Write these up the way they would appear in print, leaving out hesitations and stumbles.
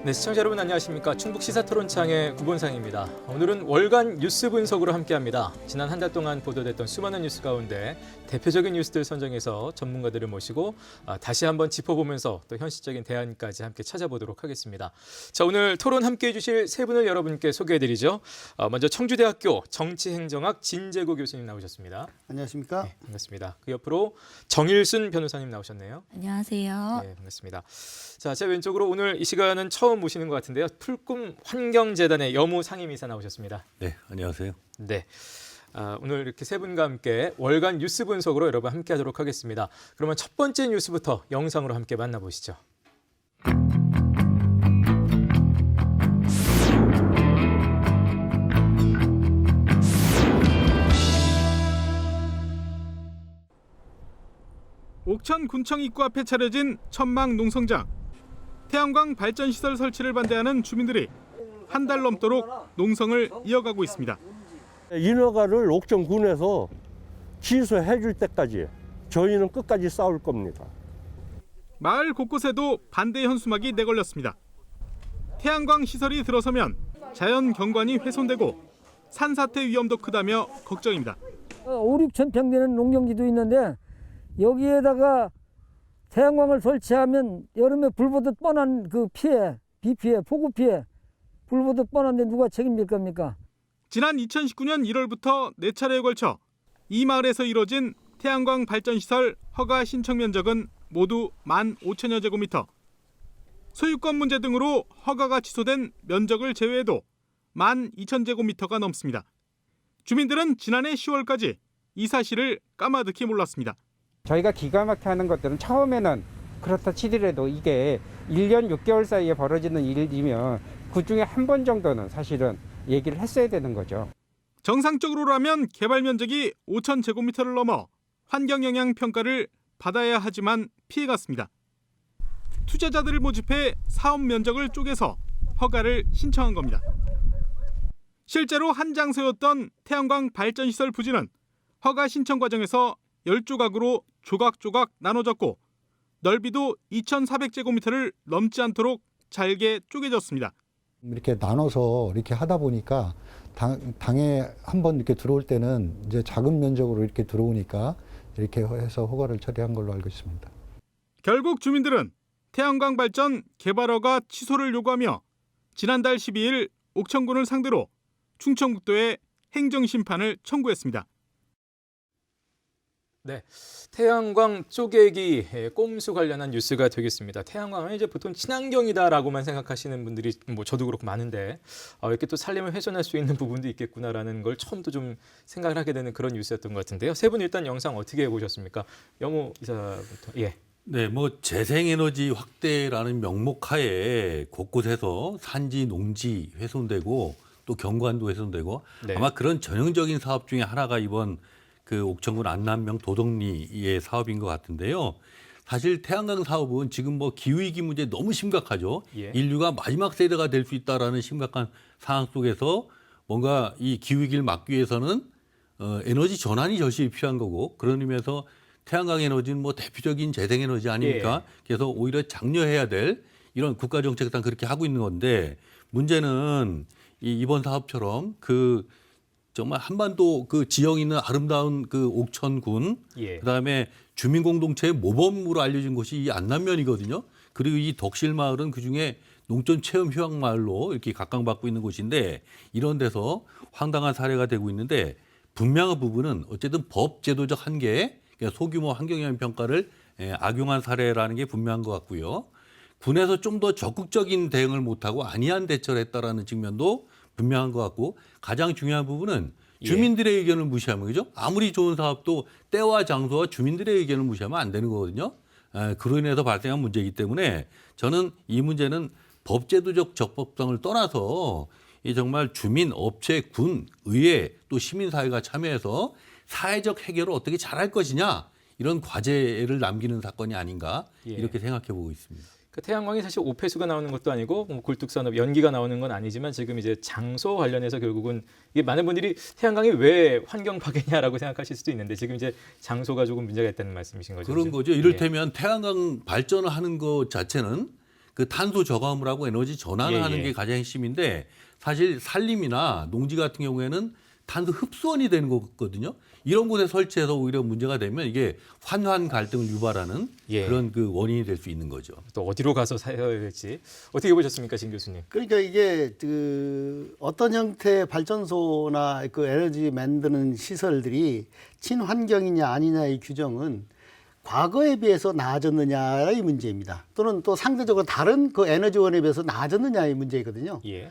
네, 시청자 여러분 안녕하십니까. 충북 시사토론창의 구본상입니다. 오늘은 월간 뉴스 분석으로 함께합니다. 지난 한 달 동안 보도됐던 수많은 뉴스 가운데 대표적인 뉴스들 선정해서 전문가들을 모시고 다시 한번 짚어보면서 또 현실적인 대안까지 함께 찾아보도록 하겠습니다. 자, 오늘 토론 함께해 주실 세 분을 여러분께 소개해드리죠. 먼저 청주대학교 정치행정학 진재구 교수님 나오셨습니다. 안녕하십니까? 네, 반갑습니다. 그 옆으로 정일순 변호사님 나오셨네요. 안녕하세요. 네, 반갑습니다. 자, 제 왼쪽으로 오늘 이 시간은 처음 모시는 것 같은데요. 풀꿈 환경재단의 여무 상임이사 나오셨습니다. 네, 안녕하세요. 네, 오늘 이렇게 세 분과 함께 월간 뉴스 분석으로 여러분 함께하도록 하겠습니다. 그러면 첫 번째 뉴스부터 영상으로 함께 만나보시죠. 옥천 군청 입구 앞에 차려진 천막 농성장. 태양광 발전시설 설치를 반대하는 주민들이 한 달 넘도록 농성을 이어가고 있습니다. 인허가를 옥천군에서 취소해 줄 때까지 저희는 끝까지 싸울 겁니다. 마을 곳곳에도 반대 현수막이 내걸렸습니다. 태양광 시설이 들어서면 자연 경관이 훼손되고 산사태 위험도 크다며 걱정입니다. 5, 6천 평 되는 농경지도 있는데 여기에다가 태양광을 설치하면 여름에 불 보듯 뻔한 그 피해, 비 피해, 폭우 피해, 불 보듯 뻔한데 누가 책임질 겁니까? 지난 2019년 1월부터 4차례에 걸쳐 이 마을에서 이뤄진 태양광 발전시설 허가 신청 면적은 모두 15,000여 제곱미터. 소유권 문제 등으로 허가가 취소된 면적을 제외해도 12,000제곱미터가 넘습니다. 주민들은 지난해 10월까지 이 사실을 까마득히 몰랐습니다. 저희가 기가 막히게 하는 것들은 처음에는 그렇다 치더라도 이게 1년 6개월 사이에 벌어지는 일이면 그중에 한 번 정도는 사실은 얘기를 했어야 되는 거죠. 정상적으로라면 개발 면적이 5,000제곱미터를 넘어 환경영향평가를 받아야 하지만 피해갔습니다. 투자자들을 모집해 사업 면적을 쪼개서 허가를 신청한 겁니다. 실제로 한 장소였던 태양광 발전시설 부지는 허가 신청 과정에서 10조각으로 조각조각 나눠졌고 넓이도 2,400제곱미터를 넘지 않도록 잘게 쪼개졌습니다. 이렇게 나눠서 이렇게 하다 보니까 당에 한번 이렇게 들어올 때는 이제 작은 면적으로 이렇게 들어오니까 이렇게 해서 허가를 처리한 걸로 알고 있습니다. 결국 주민들은 태양광 발전 개발 허가 취소를 요구하며 지난달 12일 옥천군을 상대로 충청북도에 행정심판을 청구했습니다. 네, 태양광 쪼개기 꼼수 관련한 뉴스가 되겠습니다. 태양광은 이제 보통 친환경이다라고만 생각하시는 분들이 저도 그렇고 많은데 이렇게 또 살림을 훼손할 수 있는 부분도 있겠구나라는 걸 처음 또 좀 생각을 하게 되는 그런 뉴스였던 것 같은데요. 세 분 일단 영상 어떻게 보셨습니까? 여무 이사부터. 예. 네, 재생에너지 확대라는 명목하에 곳곳에서 산지, 농지 훼손되고 또 경관도 훼손되고 네. 아마 그런 전형적인 사업 중에 하나가 이번 그 옥천군 안남면 도덕리의 사업인 것 같은데요. 사실 태양광 사업은 지금 기후위기 문제 너무 심각하죠. 예. 인류가 마지막 세대가 될 수 있다라는 심각한 상황 속에서 뭔가 이 기후위기를 막기 위해서는 에너지 전환이 절실히 필요한 거고 그런 의미에서 태양광 에너지는 대표적인 재생에너지 아닙니까? 예. 그래서 오히려 장려해야 될 이런 국가정책상 그렇게 하고 있는 건데 문제는 이번 사업처럼 정말 한반도 그 지형이 있는 아름다운 그 옥천군, 예. 그다음에 주민공동체의 모범으로 알려진 곳이 이 안남면이거든요. 그리고 이 덕실마을은 그중에 농촌체험휴양마을로 이렇게 각광받고 있는 곳인데 이런 데서 황당한 사례가 되고 있는데 분명한 부분은 어쨌든 법 제도적 한계, 그러니까 소규모 환경영향 평가를 악용한 사례라는 게 분명한 것 같고요. 군에서 좀 더 적극적인 대응을 못하고 안이한 대처를 했다라는 측면도 분명한 것 같고 가장 중요한 부분은 주민들의 의견을 무시하면 그죠? 아무리 좋은 사업도 때와 장소와 주민들의 의견을 무시하면 안 되는 거거든요. 그로 인해서 발생한 문제이기 때문에 저는 이 문제는 법제도적 적법성을 떠나서 정말 주민, 업체, 군, 의회 또 시민사회가 참여해서 사회적 해결을 어떻게 잘할 것이냐 이런 과제를 남기는 사건이 아닌가 이렇게 생각해 보고 있습니다. 그 태양광이 사실 오폐수가 나오는 것도 아니고 굴뚝산업 연기가 나오는 건 아니지만 지금 이제 장소 관련해서 결국은 이게 많은 분들이 태양광이 왜 환경 파괴냐라고 생각하실 수도 있는데 지금 이제 장소가 조금 문제가 있다는 말씀이신 거죠. 그런 거죠. 이를테면 태양광 발전을 하는 것 자체는 그 탄소 저감을 에너지 전환을 예, 하는 예. 게 가장 핵심인데 사실 산림이나 농지 같은 경우에는 탄소 흡수원이 되는 거거든요. 이런 곳에 설치해서 오히려 문제가 되면 이게 환환 갈등을 유발하는 예. 그런 그 원인이 될 수 있는 거죠. 또 어디로 가서 사야 될지 어떻게 보셨습니까, 진 교수님? 그러니까 이게 그 어떤 형태의 발전소나 그 에너지 만드는 시설들이 친환경이냐 아니냐의 규정은 과거에 비해서 나아졌느냐의 문제입니다. 또는 또 상대적으로 다른 그 에너지원에 비해서 나아졌느냐의 문제이거든요. 예.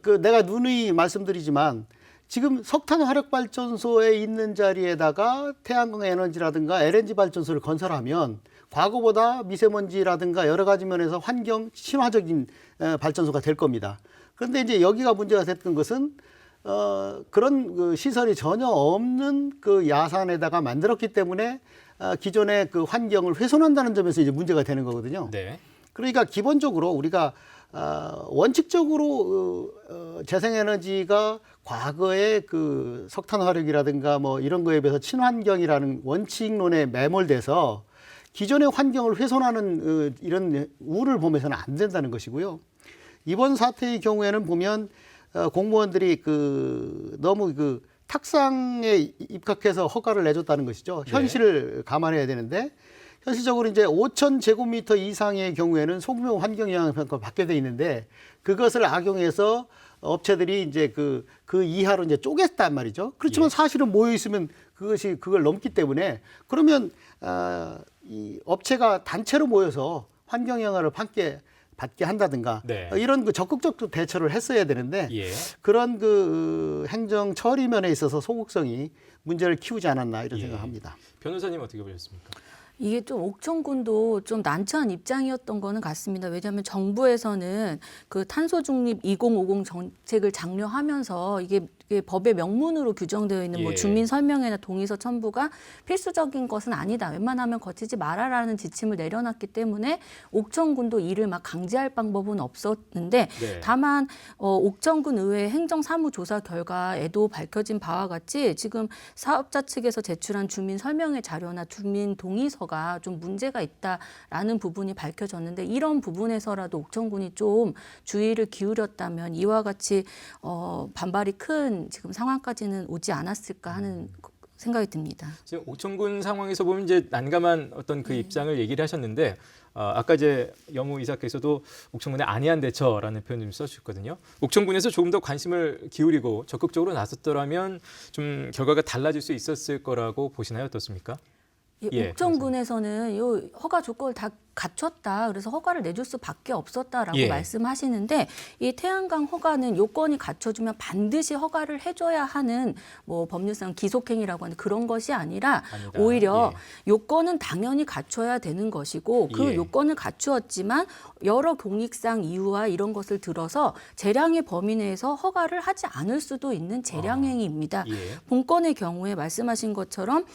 그 내가 누누이 말씀드리지만 지금 석탄 화력 발전소에 있는 자리에다가 태양광 에너지라든가 LNG 발전소를 건설하면 과거보다 미세먼지라든가 여러 가지 면에서 환경 친화적인 발전소가 될 겁니다. 그런데 이제 여기가 문제가 됐던 것은 그런 그 시설이 전혀 없는 그 야산에다가 만들었기 때문에 기존의 그 환경을 훼손한다는 점에서 이제 문제가 되는 거거든요. 네. 그러니까 기본적으로 우리가 원칙적으로 재생에너지가 과거의 그 석탄 화력이라든가 뭐 이런 거에 비해서 친환경이라는 원칙론에 매몰돼서 기존의 환경을 훼손하는 이런 우를 보면서는 안 된다는 것이고요. 이번 사태의 경우에는 보면 공무원들이 그 너무 그 탁상에 입각해서 허가를 내줬다는 것이죠. 현실을 감안해야 되는데 현실적으로 이제 5,000제곱미터 이상의 경우에는 소규모 환경 영향 평가가 받게 돼 있는데 그것을 악용해서 업체들이 이제 그 이하로 이제 쪼갰단 말이죠. 그렇지만 사실은 모여 있으면 그걸 넘기 때문에 그러면 이 업체가 단체로 모여서 환경 영향을 받게 한다든가 네. 이런 그 적극적 대처를 했어야 되는데 예. 그런 그 행정 처리 면에 있어서 소극성이 문제를 키우지 않았나 이런 예. 생각합니다. 변호사님 어떻게 보셨습니까? 이게 좀 옥천군도 좀 난처한 입장이었던 거는 같습니다. 왜냐하면 정부에서는 그 탄소 중립 2050 정책을 장려하면서 이게 법의 명문으로 규정되어 있는 뭐 예. 주민 설명회나 동의서 첨부가 필수적인 것은 아니다. 웬만하면 거치지 말아라는 지침을 내려놨기 때문에 옥천군도 이를 막 강제할 방법은 없었는데 네. 다만 옥천군 의회 행정사무조사 결과에도 밝혀진 바와 같이 지금 사업자 측에서 제출한 주민 설명회 자료나 주민 동의서가 좀 문제가 있다라는 부분이 밝혀졌는데 이런 부분에서라도 옥천군이 좀 주의를 기울였다면 이와 같이 반발이 큰 지금 상황까지는 오지 않았을까 하는 생각이 듭니다. 지금 옥천군 상황에서 보면 이제 난감한 어떤 그 입장을 얘기를 하셨는데 아까 이제 여무 이사께서도 옥천군의 안이한 대처라는 표현 좀 써주셨거든요. 옥천군에서 조금 더 관심을 기울이고 적극적으로 나섰더라면 좀 결과가 달라질 수 있었을 거라고 보시나요? 어떻습니까? 예, 옥천군에서는 이 허가 조건을 다 갖췄다. 그래서 허가를 내줄 수밖에 없었다라고 예. 말씀하시는데 이 태양광 허가는 요건이 갖춰주면 반드시 허가를 해줘야 하는 뭐 법률상 기속행위라고 하는 그런 것이 아니다. 오히려 요건은 당연히 갖춰야 되는 것이고 그 예. 요건을 갖추었지만 여러 공익상 이유와 이런 것을 들어서 재량의 범위 내에서 허가를 하지 않을 수도 있는 재량행위입니다. 예. 본건의 경우에 말씀하신 것처럼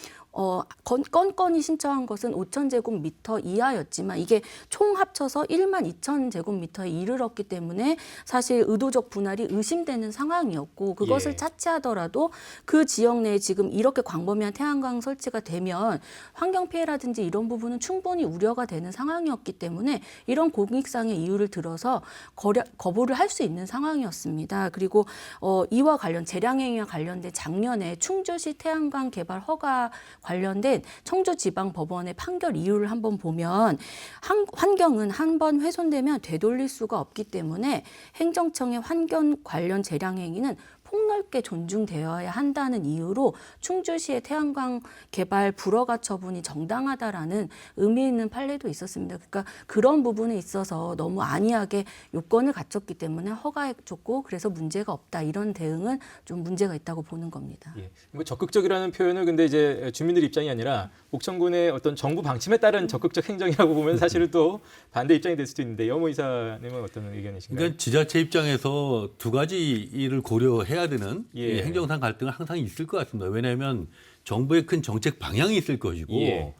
건건이 신청한 것은 5,000제곱미터 이하였지만 이게 총 합쳐서 12,000제곱미터에 이르렀기 때문에 사실 의도적 분할이 의심되는 상황이었고 그것을 예. 차치하더라도 그 지역 내에 지금 이렇게 광범위한 태양광 설치가 되면 환경 피해라든지 이런 부분은 충분히 우려가 되는 상황이었기 때문에 이런 공익상의 이유를 들어서 거부를 할 수 있는 상황이었습니다. 그리고 이와 관련 재량행위와 관련된 작년에 충주시 태양광 개발 허가 관련된 청주지방법원의 판결 이유를 한번 보면 환경은 한 번 훼손되면 되돌릴 수가 없기 때문에 행정청의 환경 관련 재량 행위는 폭넓게 존중되어야 한다는 이유로 충주시의 태양광 개발 불허가 처분이 정당하다라는 의미 있는 판례도 있었습니다. 그러니까 그런 부분에 있어서 너무 안이하게 요건을 갖췄기 때문에 허가해줬고 그래서 문제가 없다 이런 대응은 좀 문제가 있다고 보는 겁니다. 예. 뭐 적극적이라는 표현을 근데 이제 주민들 입장이 아니라 옥천군의 어떤 정부 방침에 따른 적극적 행정이라고 보면 사실은 또 반대 입장이 될 수도 있는데 여모 이사님은 어떤 의견이신가요? 그러니까 지자체 입장에서 두 가지 일을 고려해야 되는 예. 이 행정상 갈등은 항상 있을 것 같습니다. 왜냐하면 정부의 큰 정책 방향이 있을 것이고 예.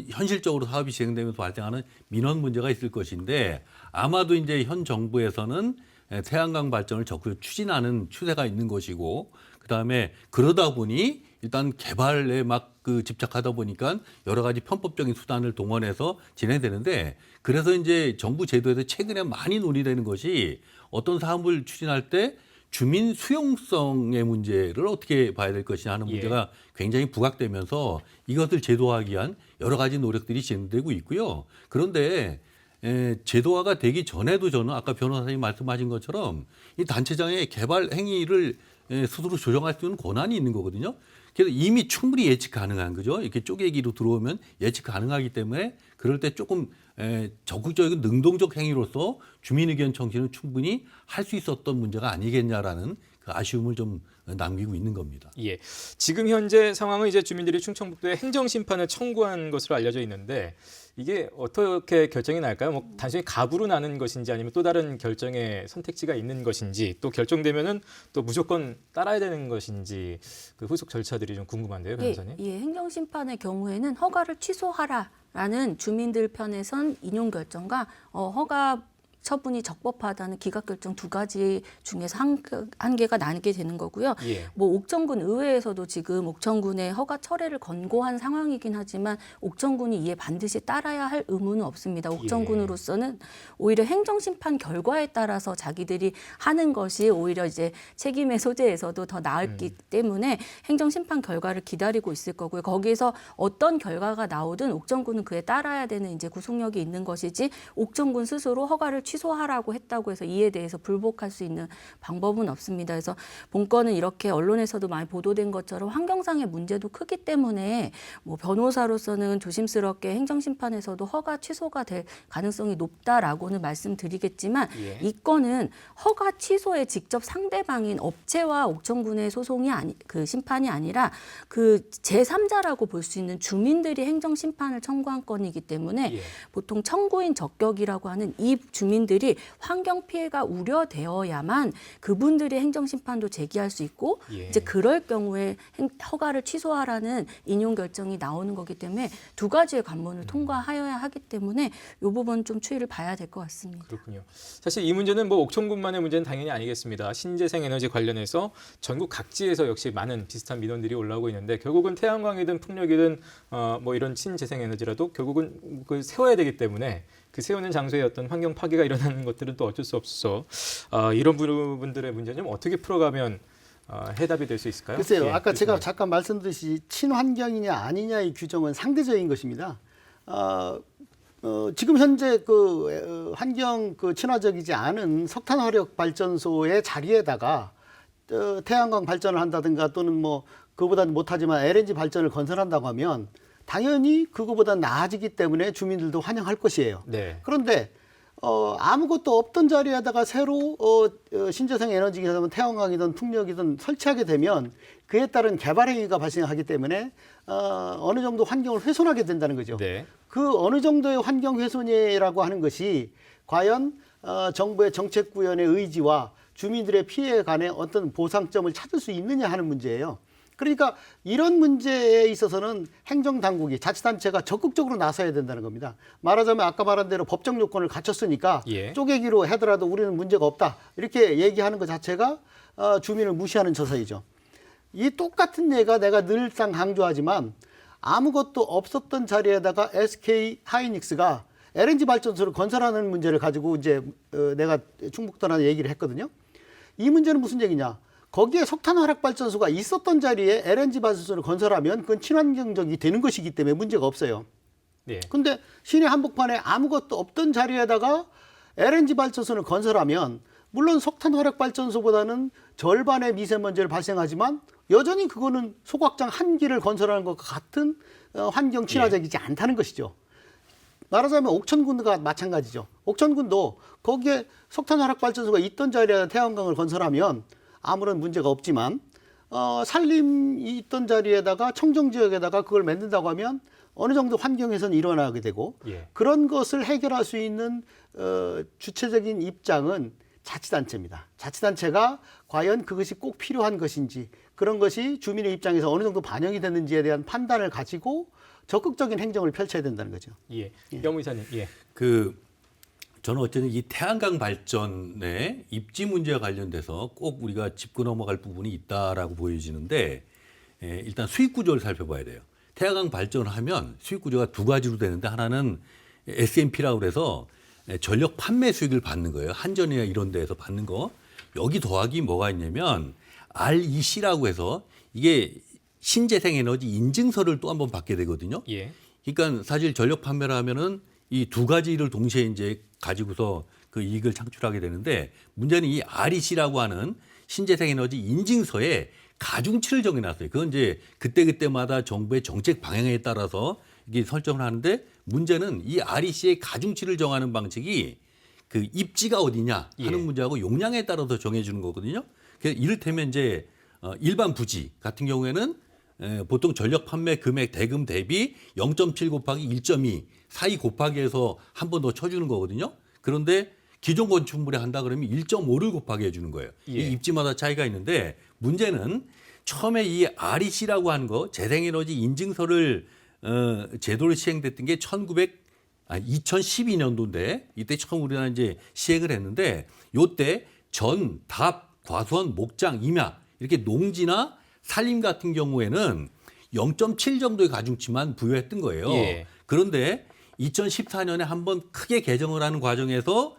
현실적으로 사업이 진행되면서 발생하는 민원 문제가 있을 것인데 아마도 이제 현 정부에서는 태양광 발전을 적극 추진하는 추세가 있는 것이고, 그다음에 그러다 보니 일단 개발에 막 집착하다 보니까 여러 가지 편법적인 수단을 동원해서 진행되는데, 그래서 이제 정부 제도에서 최근에 많이 논의되는 것이 어떤 사업을 추진할 때 주민 수용성의 문제를 어떻게 봐야 될 것이냐 하는 문제가 굉장히 부각되면서 이것을 제도화하기 위한 여러 가지 노력들이 진행되고 있고요. 그런데 제도화가 되기 전에도 저는 아까 변호사님 말씀하신 것처럼 이 단체장의 개발 행위를 스스로 조정할 수 있는 권한이 있는 거거든요. 그래서 이미 충분히 예측 가능한 거죠. 이렇게 쪼개기로 들어오면 예측 가능하기 때문에 그럴 때 조금 적극적인 능동적 행위로서 주민 의견 청취는 충분히 할 수 있었던 문제가 아니겠냐라는 그 아쉬움을 좀 남기고 있는 겁니다. 예. 지금 현재 상황은 이제 주민들이 충청북도에 행정심판을 청구한 것으로 알려져 있는데 이게 어떻게 결정이 날까요? 뭐 단순히 갑으로 나는 것인지 아니면 또 다른 결정의 선택지가 있는 것인지 또 결정되면은 또 무조건 따라야 되는 것인지 그 후속 절차들이 좀 궁금한데요, 변호사님. 예, 행정심판의 경우에는 허가를 취소하라라는 주민들 편에선 인용 결정과 허가 처분이 적법하다는 기각결정 두 가지 중에서 한 개가 나뉘게 되는 거고요. 예. 뭐 옥천군 의회에서도 지금 옥천군의 허가 철회를 권고한 상황이긴 하지만 옥천군이 이에 반드시 따라야 할 의무는 없습니다. 옥천군으로서는 오히려 행정심판 결과에 따라서 자기들이 하는 것이 오히려 이제 책임의 소재에서도 더 나았기 때문에 행정심판 결과를 기다리고 있을 거고요. 거기에서 어떤 결과가 나오든 옥천군은 그에 따라야 되는 이제 구속력이 있는 것이지 옥천군 스스로 허가를 취소하라고 했다고 해서 이에 대해서 불복할 수 있는 방법은 없습니다. 그래서 본건은 이렇게 언론에서도 많이 보도된 것처럼 환경상의 문제도 크기 때문에 뭐 변호사로서는 조심스럽게 행정심판에서도 허가 취소가 될 가능성이 높다라고는 말씀드리겠지만 이 건은 허가 취소의 직접 상대방인 업체와 옥천군의 소송이 그 심판이 아니라 그 제3자라고 볼 수 있는 주민들이 행정심판을 청구한 건이기 때문에 보통 청구인 적격이라고 하는 이 주민들이 환경 피해가 우려되어야만 그분들이 행정심판도 제기할 수 있고 이제 그럴 경우에 허가를 취소하라는 인용 결정이 나오는 거기 때문에 두 가지의 관문을 통과하여야 하기 때문에 이 부분 좀 추이를 봐야 될 것 같습니다. 그렇군요. 사실 이 문제는 뭐 옥천군만의 문제는 당연히 아니겠습니다. 신재생 에너지 관련해서 전국 각지에서 역시 많은 비슷한 민원들이 올라오고 있는데 결국은 태양광이든 풍력이든 뭐 이런 신재생 에너지라도 결국은 그 세워야 되기 때문에 그 세우는 장소에 어떤 환경 파괴가 일어나는 것들은 또 어쩔 수 없어서 이런 부분들의 문제는 좀 어떻게 풀어가면 해답이 될 수 있을까요? 글쎄요. 아까 제가 잠깐 말씀드렸듯이 친환경이냐 아니냐의 규정은 상대적인 것입니다. 지금 현재 그 환경 그 친화적이지 않은 석탄 화력 발전소의 자리에다가 태양광 발전을 한다든가 또는 뭐 그보다는 못하지만 LNG 발전을 건설한다고 하면 당연히 그거보다 나아지기 때문에 주민들도 환영할 것이에요. 네. 그런데 아무것도 없던 자리에다가 새로 신재생 에너지기든 태양광이든 풍력이든 설치하게 되면 그에 따른 개발 행위가 발생하기 때문에 어느 정도 환경을 훼손하게 된다는 거죠. 네. 그 어느 정도의 환경 훼손이라고 하는 것이 과연 정부의 정책 구현의 의지와 주민들의 피해에 관해 어떤 보상점을 찾을 수 있느냐 하는 문제예요. 그러니까 이런 문제에 있어서는 행정당국이 자치단체가 적극적으로 나서야 된다는 겁니다. 말하자면 아까 말한 대로 법적 요건을 갖췄으니까 쪼개기로 하더라도 우리는 문제가 없다. 이렇게 얘기하는 것 자체가 주민을 무시하는 처사이죠. 이 똑같은 예가 내가 늘상 강조하지만 아무것도 없었던 자리에다가 SK 하이닉스가 LNG 발전소를 건설하는 문제를 가지고 이제 내가 충북도라는 얘기를 했거든요. 이 문제는 무슨 얘기냐? 거기에 석탄 화력 발전소가 있었던 자리에 LNG 발전소를 건설하면 그건 친환경적이 되는 것이기 때문에 문제가 없어요. 근데 시내 한복판에 아무것도 없던 자리에다가 LNG 발전소를 건설하면 물론 석탄 화력 발전소보다는 절반의 미세먼지를 발생하지만 여전히 그거는 소각장 한 기를 건설하는 것과 같은 환경 친화적이지 않다는 것이죠. 말하자면 옥천군과 마찬가지죠. 옥천군도 거기에 석탄 화력 발전소가 있던 자리에 태양광을 건설하면 아무런 문제가 없지만 산림이 있던 자리에다가 청정지역에다가 그걸 만든다고 하면 어느 정도 환경 훼손이 일어나게 되고 그런 것을 해결할 수 있는 주체적인 입장은 자치단체입니다. 자치단체가 과연 그것이 꼭 필요한 것인지 그런 것이 주민의 입장에서 어느 정도 반영이 됐는지에 대한 판단을 가지고 적극적인 행정을 펼쳐야 된다는 거죠. 영의사님. 저는 어쨌든 이 태양광 발전의 입지 문제와 관련돼서 꼭 우리가 짚고 넘어갈 부분이 있다라고 보여지는데 일단 수익 구조를 살펴봐야 돼요. 태양광 발전을 하면 수익 구조가 두 가지로 되는데 하나는 S&P라고 그래서 전력 판매 수익을 받는 거예요. 한전이나 이런 데에서 받는 거. 여기 더하기 뭐가 있냐면 REC라고 해서 이게 신재생 에너지 인증서를 또 한번 받게 되거든요. 예. 그러니까 사실 전력 판매를 하면은 이 두 가지를 동시에 이제 가지고서 그 이익을 창출하게 되는데 문제는 이 REC라고 하는 신재생 에너지 인증서에 가중치를 정해놨어요. 그건 이제 그때그때마다 정부의 정책 방향에 따라서 이게 설정을 하는데 문제는 이 REC의 가중치를 정하는 방식이 그 입지가 어디냐 하는 예. 문제하고 용량에 따라서 정해주는 거거든요. 그래서 이를테면 이제 일반 부지 같은 경우에는 보통 전력 판매 금액 대금 대비 0.7 곱하기 1.2 사이 곱하기 해서 한 번 더 쳐주는 거거든요. 그런데 기존 건축물에 한다 그러면 1.5를 곱하기 해주는 거예요. 예. 이 입지마다 차이가 있는데 문제는 처음에 이 REC라고 하는 거 재생에너지 인증서를 제도를 시행됐던 게 2012년도인데 이때 처음 우리나라 이제 시행을 했는데 요때 전, 답, 과수원, 목장, 임야 이렇게 농지나 산림 같은 경우에는 0.7 정도의 가중치만 부여했던 거예요. 예. 그런데 2014년에 한번 크게 개정을 하는 과정에서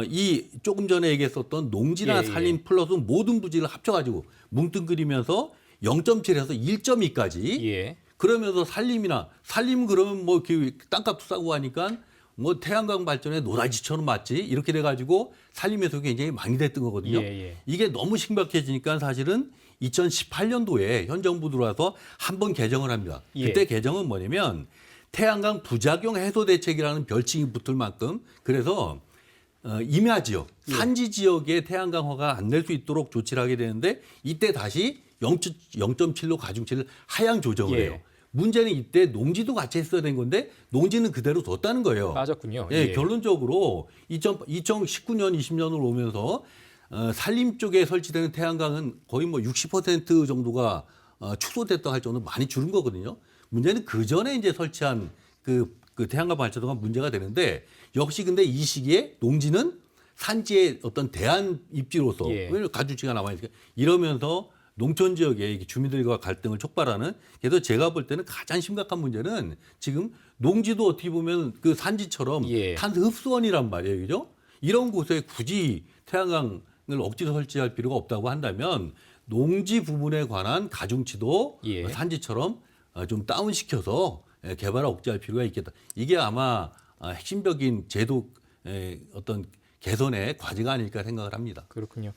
이 조금 전에 얘기했었던 농지나 예, 예. 산림 플러스 모든 부지를 합쳐가지고 뭉뚱그리면서 0.7에서 1.2까지 예. 그러면서 산림 그러면 뭐 땅값도 싸고 하니까 뭐 태양광 발전에 노다지처럼 맞지 이렇게 돼가지고 산림에서 굉장히 많이 됐던 거거든요. 예, 예. 이게 너무 심각해지니까 사실은 2018년도에 현 정부 들어와서 한번 개정을 합니다. 예. 그때 개정은 뭐냐면 태양광 부작용 해소 대책이라는 별칭이 붙을 만큼 그래서 임야 지역, 산지 지역에 태양광화가 안 낼 수 있도록 조치를 하게 되는데 이때 다시 0.7로 가중치를 하향 조정을 예. 해요. 문제는 이때 농지도 같이 했어야 된 건데 농지는 그대로 뒀다는 거예요. 빠졌군요. 예, 결론적으로 2019년, 20년으로 오면서 산림 쪽에 설치되는 태양광은 거의 뭐 60% 정도가 축소됐다 할 정도로 많이 줄은 거거든요. 문제는 그 전에 이제 설치한 그 태양광 발전소가 문제가 되는데 역시 근데 이 시기에 농지는 산지의 어떤 대안 입지로서 예. 왜 가중치가 남아있으니까 이러면서 농촌 지역의 주민들과 갈등을 촉발하는 그래서 제가 볼 때는 가장 심각한 문제는 지금 농지도 어떻게 보면 그 산지처럼 예. 탄소 흡수원이란 말이에요. 그죠? 이런 곳에 굳이 태양광을 억지로 설치할 필요가 없다고 한다면 농지 부분에 관한 가중치도 예. 산지처럼 좀 다운시켜서 개발을 억제할 필요가 있겠다. 이게 아마 핵심적인 제도 어떤 개선의 과제가 아닐까 생각을 합니다. 그렇군요.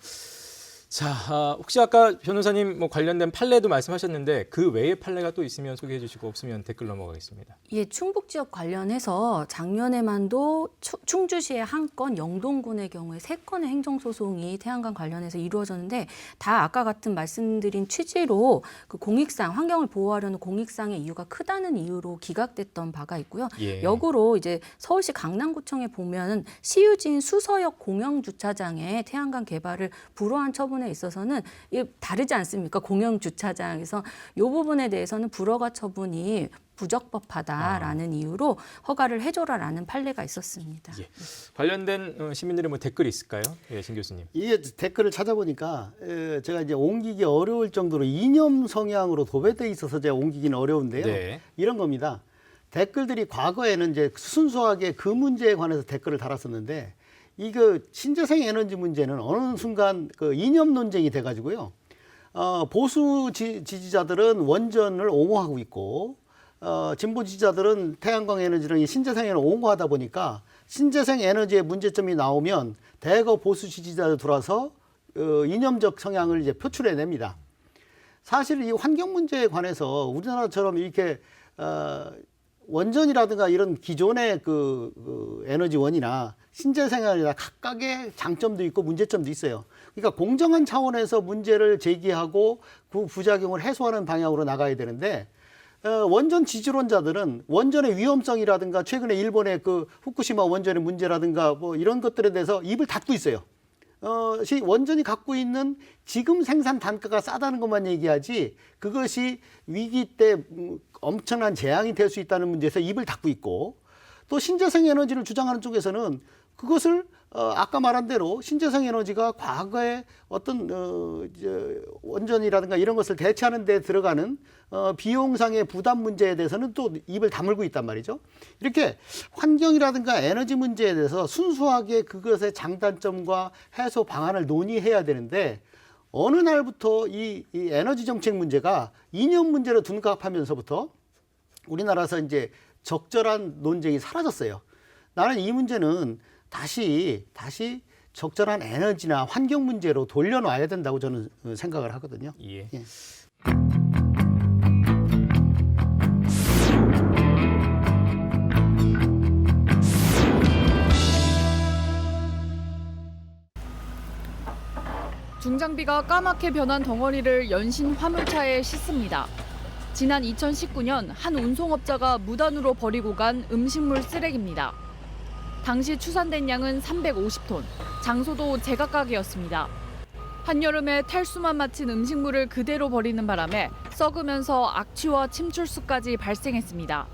자, 혹시 아까 변호사님 뭐 관련된 판례도 말씀하셨는데 그 외의 판례가 또 있으면 소개해 주시고 없으면 댓글 넘어가겠습니다. 예, 충북 지역 관련해서 작년에만도 충주시의 한 건, 영동군의 경우에 3건의 행정소송이 태양광 관련해서 이루어졌는데 다 아까 같은 말씀드린 취지로 그 공익상, 환경을 보호하려는 공익상의 이유가 크다는 이유로 기각됐던 바가 있고요. 예. 역으로 이제 서울시 강남구청에 보면 시유지인 수서역 공영주차장에 태양광 개발을 불허한 처분에 있어서는 다르지 않습니까? 공영주차장에서 이 부분에 대해서는 불허가 처분이 부적법하다라는 이유로 허가를 해줘라라는 판례가 있었습니다. 예. 관련된 시민들의 뭐 댓글이 있을까요? 예, 신 교수님. 이게 댓글을 찾아보니까 제가 이제 옮기기 어려울 정도로 이념 성향으로 도배돼 있어서 제가 옮기기는 어려운데요. 네. 이런 겁니다. 댓글들이 과거에는 이제 순수하게 그 문제에 관해서 댓글을 달았었는데 이거 신재생 에너지 문제는 어느 순간 그 이념 논쟁이 돼가지고요. 보수 지지자들은 원전을 옹호하고 있고 진보 지지자들은 태양광 에너지를 신재생 에너지를 옹호하다 보니까 신재생 에너지의 문제점이 나오면 대거 보수 지지자들 들어와서 이념적 성향을 이제 표출해냅니다. 사실 이 환경 문제에 관해서 우리나라처럼 이렇게 원전이라든가 이런 기존의 그 에너지원이나 신재생에너지나 각각의 장점도 있고 문제점도 있어요. 그러니까 공정한 차원에서 문제를 제기하고 그 부작용을 해소하는 방향으로 나가야 되는데 원전 지지론자들은 원전의 위험성이라든가 최근에 일본의 그 후쿠시마 원전의 문제라든가 뭐 이런 것들에 대해서 입을 닫고 있어요. 원전이 갖고 있는 지금 생산 단가가 싸다는 것만 얘기하지 그것이 위기 때 엄청난 재앙이 될 수 있다는 문제에서 입을 닫고 있고 또 신재생 에너지를 주장하는 쪽에서는 그것을 아까 말한 대로 신재생 에너지가 과거에 어떤 원전이라든가 이런 것을 대체하는 데 들어가는 비용상의 부담 문제에 대해서는 또 입을 다물고 있단 말이죠. 이렇게 환경이라든가 에너지 문제에 대해서 순수하게 그것의 장단점과 해소 방안을 논의해야 되는데 어느 날부터 이 에너지 정책 문제가 이념 문제로 둔갑하면서부터 우리나라에서 이제 적절한 논쟁이 사라졌어요. 나는 이 문제는 다시 적절한 에너지나 환경 문제로 돌려놔야 된다고 저는 생각을 하거든요. 예. 예. 중장비가 까맣게 변한 덩어리를 연신 화물차에 싣습니다. 지난 2019년 한 운송업자가 무단으로 버리고 간 음식물 쓰레기입니다. 당시 추산된 양은 350톤, 장소도 제각각이었습니다. 한여름에 탈수만 마친 음식물을 그대로 버리는 바람에 썩으면서 악취와 침출수까지 발생했습니다.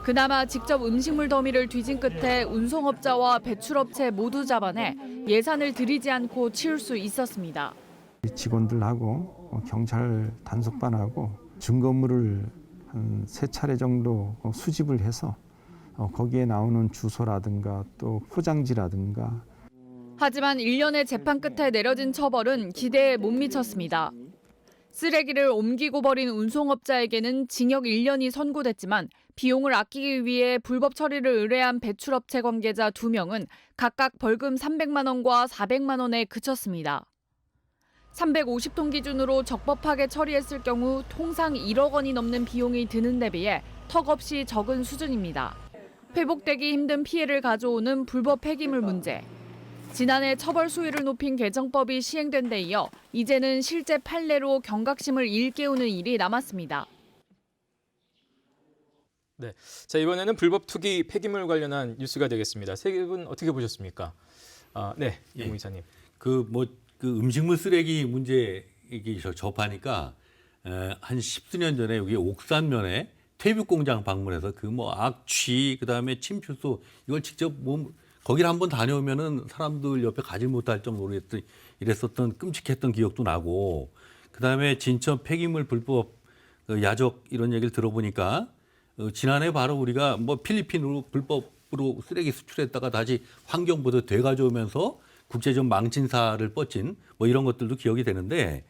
그나마 직접 음식물 더미를 뒤진 끝에 운송업자와 배출업체 모두 잡아내 예산을 들이지 않고 치울 수 있었습니다. 직원들하고 경찰 단속반하고 증거물을 한 3차례 정도 수집을 해서 거기에 나오는 주소라든가 또 포장지라든가. 하지만 1년의 재판 끝에 내려진 처벌은 기대에 못 미쳤습니다. 쓰레기를 옮기고 버린 운송업자에게는 징역 1년이 선고됐지만 비용을 아끼기 위해 불법 처리를 의뢰한 배출업체 관계자 2명은 각각 벌금 300만 원과 400만 원에 그쳤습니다. 350톤 기준으로 적법하게 처리했을 경우 통상 1억 원이 넘는 비용이 드는 데 비해 턱없이 적은 수준입니다. 회복되기 힘든 피해를 가져오는 불법 폐기물 문제. 지난해 처벌 수위를 높인 개정법이 시행된 데 이어 이제는 실제 판례로 경각심을 일깨우는 일이 남았습니다. 네, 자 이번에는 불법 투기 폐기물 관련한 뉴스가 되겠습니다. 세 분 어떻게 보셨습니까? 네, 이모 이사님. 그 음식물 쓰레기 문제 접하니까 한 10수년 전에 여기 옥산면에 퇴비 공장 방문해서 악취 그다음에 침출소 이걸 직접 거기를 한번 다녀오면은 사람들 옆에 가지 못할 정도로 이랬었던 끔찍했던 기억도 나고 그다음에 진천 폐기물 불법 야적 이런 얘기를 들어보니까 지난해 바로 우리가 필리핀으로 불법으로 쓰레기 수출했다가 다시 환경보도 되가져오면서 국제적 망신사를 뻗친 이런 것들도 기억이 되는데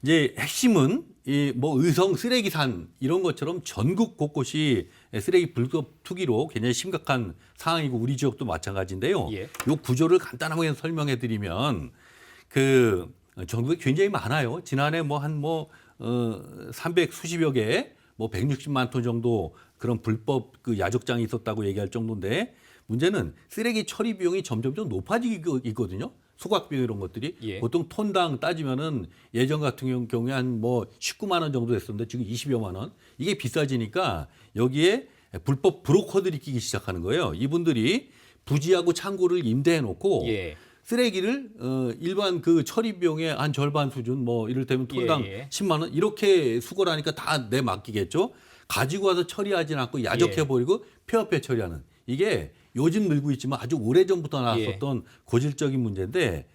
이제 핵심은 의성 쓰레기산 이런 것처럼 전국 곳곳이 쓰레기 불법 투기로 굉장히 심각한 상황이고 우리 지역도 마찬가지인데요. 예. 이 구조를 간단하게 설명해 드리면 전국에 굉장히 많아요. 지난해 한 300수십여 개 160만 톤 정도 그런 불법 야적장이 있었다고 얘기할 정도인데 문제는 쓰레기 처리 비용이 점점점 높아지고 있거든요. 소각 비용 이런 것들이 예. 보통 톤당 따지면은 예전 같은 경우에 한 19만 원 정도 됐었는데 지금 20여만 원. 이게 비싸지니까 여기에 불법 브로커들이 끼기 시작하는 거예요. 이분들이 부지하고 창고를 임대해 놓고 예. 쓰레기를 일반 처리 비용의 한 절반 수준 이를테면 톤당 10만 원 이렇게 수거를 하니까 다 내 맡기겠죠. 가지고 와서 처리하지 않고 야적해 버리고 폐업해 처리하는 이게 요즘 늘고 있지만 아주 오래전부터 나왔었던 고질적인 문제인데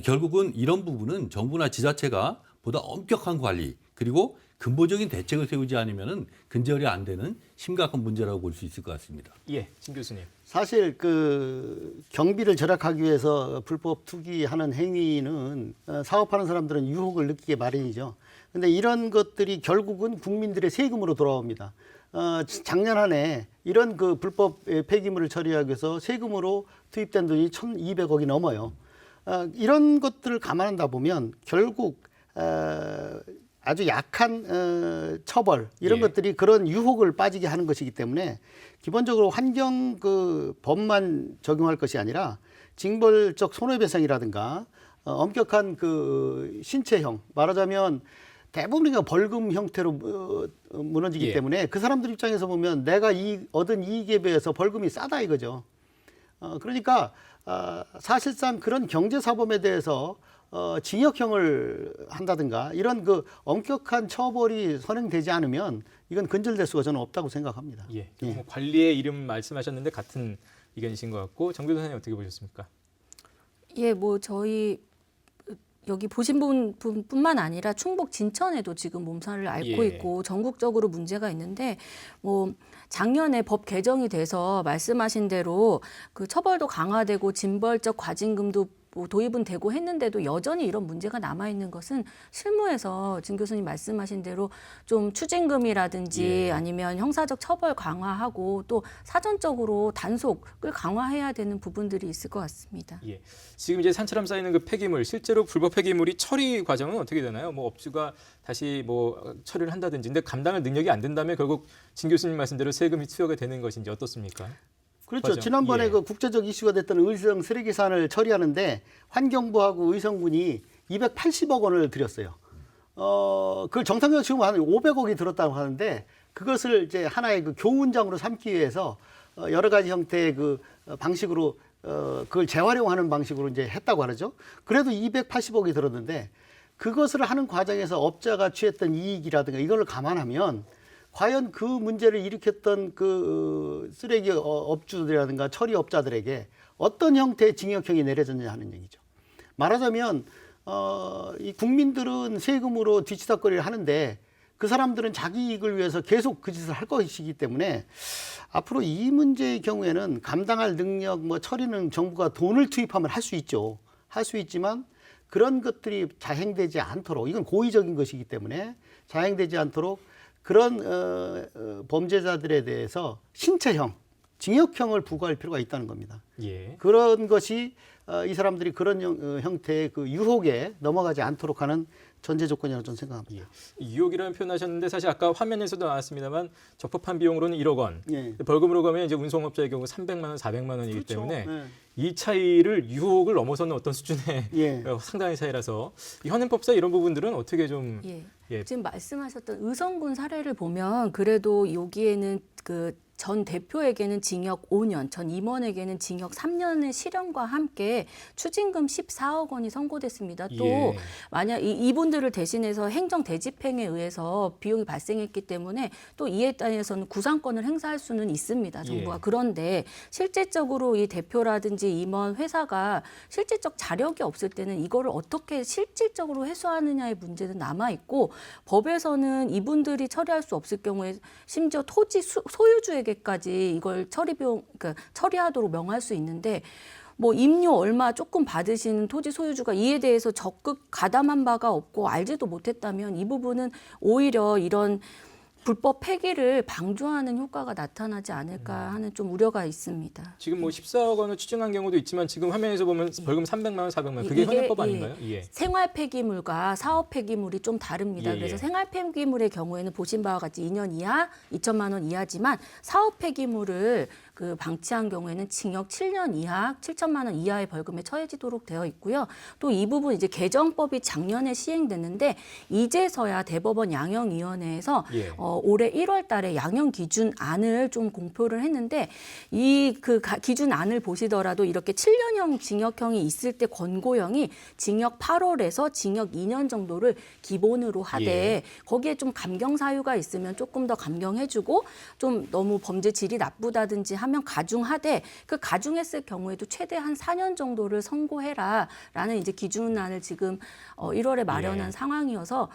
결국은 이런 부분은 정부나 지자체가 보다 엄격한 관리 그리고 근본적인 대책을 세우지 않으면은 근절이 안 되는 심각한 문제라고 볼 수 있을 것 같습니다. 예, 진 교수님. 사실 경비를 절약하기 위해서 불법 투기하는 행위는 사업하는 사람들은 유혹을 느끼게 마련이죠. 근데 이런 것들이 결국은 국민들의 세금으로 돌아옵니다. 작년 한 해 이런 불법 폐기물을 처리하기 위해서 세금으로 투입된 돈이 1,200억이 넘어요. 이런 것들을 감안한다 보면 결국 아주 약한 처벌 이런 것들이 그런 유혹을 빠지게 하는 것이기 때문에 기본적으로 환경 법만 적용할 것이 아니라 징벌적 손해배상이라든가 엄격한 신체형 말하자면 대부분이 벌금 형태로 무너지기 때문에 그 사람들 입장에서 보면 내가 얻은 이익에 비해서 벌금이 싸다 이거죠. 그러니까 사실상 그런 경제사범에 대해서 징역형을 한다든가 이런 엄격한 처벌이 선행되지 않으면 이건 근절될 수가 저는 없다고 생각합니다. 예. 관리의 이름 말씀하셨는데 같은 의견이신 것 같고 정 변호사님 어떻게 보셨습니까? 예, 뭐 저희 여기 보신 분뿐만 아니라 충북 진천에도 지금 몸살을 앓고 예. 있고 전국적으로 문제가 있는데 뭐 작년에 법 개정이 돼서 말씀하신 대로 그 처벌도 강화되고 징벌적 과징금도 뭐 도입은 되고 했는데도 여전히 이런 문제가 남아 있는 것은 실무에서 진 교수님 말씀하신 대로 좀 추징금이라든지 예. 아니면 형사적 처벌 강화하고 또 사전적으로 단속을 강화해야 되는 부분들이 있을 것 같습니다. 예. 지금 이제 산처럼 쌓이는 그 폐기물, 실제로 불법 폐기물이 처리 과정은 어떻게 되나요? 뭐 업주가 다시 뭐 처리를 한다든지, 근데 감당할 능력이 안 된다면 결국 진 교수님 말씀대로 세금이 투여가 되는 것인지 어떻습니까? 그렇죠. 맞아요. 지난번에 예. 그 국제적 이슈가 됐던 의성 쓰레기산을 처리하는데 환경부하고 의성군이 280억 원을 들였어요. 그걸 정상적으로 지금 한 500억이 들었다고 하는데 그것을 이제 하나의 그 교훈장으로 삼기 위해서 여러 가지 형태의 그 방식으로 그걸 재활용하는 방식으로 이제 했다고 하죠. 그래도 280억이 들었는데 그것을 하는 과정에서 업자가 취했던 이익이라든가 이걸 감안하면 과연 그 문제를 일으켰던 그 쓰레기 업주들이라든가 처리업자들에게 어떤 형태의 징역형이 내려졌냐 하는 얘기죠. 말하자면 이 국민들은 세금으로 뒤치다거리를 하는데 그 사람들은 자기 이익을 위해서 계속 그 짓을 할 것이기 때문에 앞으로 이 문제의 경우에는 감당할 능력, 뭐 처리는 정부가 돈을 투입하면 할 수 있죠. 할 수 있지만 그런 것들이 자행되지 않도록, 이건 고의적인 것이기 때문에 자행되지 않도록 그런 범죄자들에 대해서 신체형, 징역형을 부과할 필요가 있다는 겁니다. 예. 그런 것이 이 사람들이 그런 형태의 그 유혹에 넘어가지 않도록 하는 전제 조건이라고 저는 생각합니다. 예. 유혹이라는 표현하셨는데 사실 아까 화면에서도 나왔습니다만 적법한 비용으로는 1억 원, 예. 벌금으로 가면 이제 운송업자의 경우 300만 원, 400만 원이기 그렇죠. 때문에 예. 이 차이를 유혹을 넘어서는 어떤 수준의 예. 상당히 차이라서 이 현행법상 이런 부분들은 어떻게 좀 예. 예. 지금 말씀하셨던 의성군 사례를 보면 그래도 여기에는 그 전 대표에게는 징역 5년, 전 임원에게는 징역 3년의 실형과 함께 추징금 14억 원이 선고됐습니다. 또 예. 만약 이분들을 대신해서 행정 대집행에 의해서 비용이 발생했기 때문에 또 이에 따라서는 구상권을 행사할 수는 있습니다. 정부가. 예. 그런데 실질적으로 이 대표라든지 임원 회사가 실질적 자력이 없을 때는 이거를 어떻게 실질적으로 해소하느냐의 문제는 남아 있고 법에서는 이분들이 처리할 수 없을 경우에 심지어 토지 소유주에게까지 이걸 그러니까 처리하도록 명할 수 있는데 뭐 임료 얼마 조금 받으시는 토지 소유주가 이에 대해서 적극 가담한 바가 없고 알지도 못했다면 이 부분은 오히려 이런 불법 폐기를 방조하는 효과가 나타나지 않을까 하는 좀 우려가 있습니다. 지금 뭐 14억 원을 추징한 경우도 있지만 지금 화면에서 보면 벌금 300만 원, 400만 원 그게 현행법 아닌가요? 예. 생활 폐기물과 사업 폐기물이 좀 다릅니다. 예, 그래서 예. 생활 폐기물의 경우에는 보신 바와 같이 2년 이하, 2천만 원 이하지만 사업 폐기물을 그 방치한 경우에는 징역 7년 이하, 7천만 원 이하의 벌금에 처해지도록 되어 있고요. 또 이 부분 이제 개정법이 작년에 시행됐는데 이제서야 대법원 양형위원회에서 예. 올해 1월달에 양형 기준안을 좀 공표를 했는데 이 그 기준안을 보시더라도 이렇게 7년형 징역형이 있을 때 권고형이 징역 8월에서 징역 2년 정도를 기본으로 하되 예. 거기에 좀 감경 사유가 있으면 조금 더 감경해주고 좀 너무 범죄 질이 나쁘다든지 하면 가중하되 그 가중했을 경우에도 최대한 4년 정도를 선고해라라는 이제 기준안을 지금 1월에 마련한 예. 상황이어서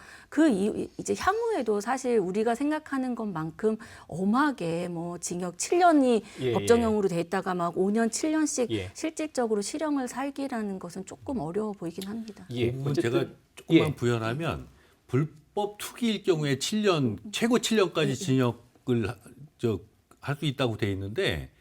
이제 향후에도 사실 우리가 생각하는 것만큼 엄하게 뭐 징역 7년이 예, 법정형으로 돼 있다가 막 5년, 7년씩 예. 실질적으로 실형을 살기라는 것은 조금 어려워 보이긴 합니다. 예. 부분 어쨌든 제가 조금만 예. 부연하면 불법 투기일 경우에 7년 최고 7년까지 징역을 할 수 있다고 돼 있는데